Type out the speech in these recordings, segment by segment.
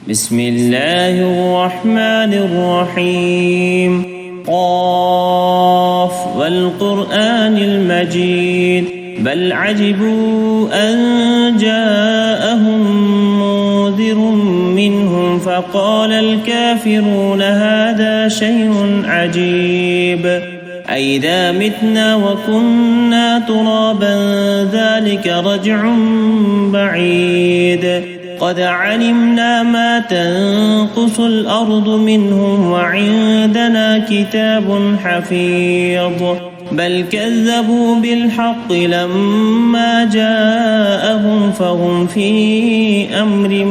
بسم الله الرحمن الرحيم. قاف والقرآن المجيد بل عجبوا أن جاءهم منذر منهم فقال الكافرون هذا شيء عجيب أئذا متنا وكنا ترابا ذلك رجع بعيد قد علمنا ما تنقص الأرض منهم وعندنا كتاب حفيظ بل كذبوا بالحق لما جاءهم فهم في أمر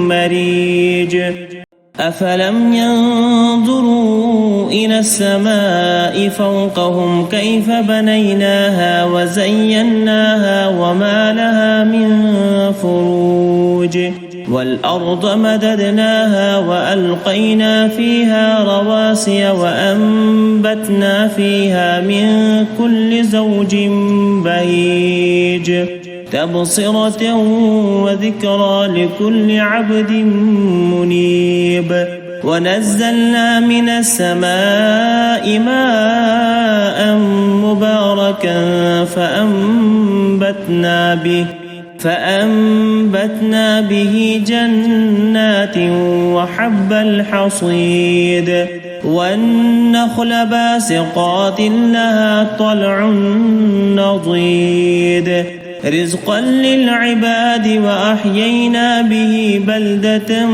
مريج أفلم ينظروا إلى السماء فوقهم كيف بنيناها وزيناها وما لها من فروج والأرض مددناها وألقينا فيها رواسي وأنبتنا فيها من كل زوج بهيج تبصرة وذكرى لكل عبد منيب ونزلنا من السماء ماء مباركا فأنبتنا به جنات وحب الحصيد والنخل باسقات لها طلع نضيد رزقا للعباد وأحيينا به بلدة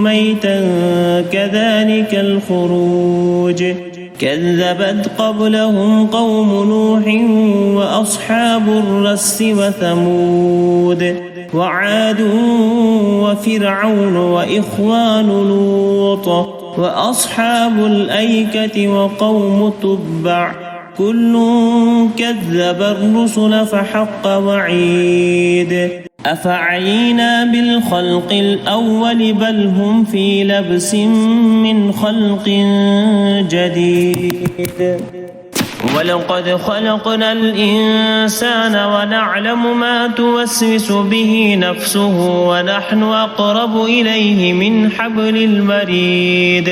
ميتا كذلك الخروج كذبت قبلهم قوم نوح وأصحاب الرس وثمود وعاد وفرعون وإخوان لوط وأصحاب الأيكة وقوم تبع كل كذب الرسل فحق وعيد أفعينا بالخلق الأول بل هم في لبس من خلق جديد ولقد خلقنا الإنسان ونعلم ما توسوس به نفسه ونحن أقرب إليه من حبل الوريد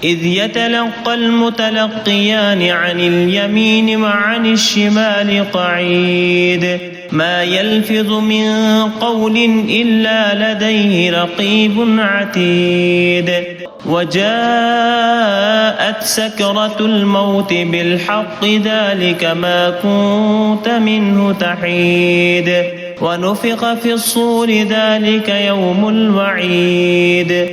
إذ يتلقى المتلقيان عن اليمين وعن الشمال قعيد ما يلفظ من قول إلا لديه رقيب عتيد وجاءت سكرة الموت بالحق ذلك ما كنت منه تحيد ونفخ في الصور ذلك يوم الوعيد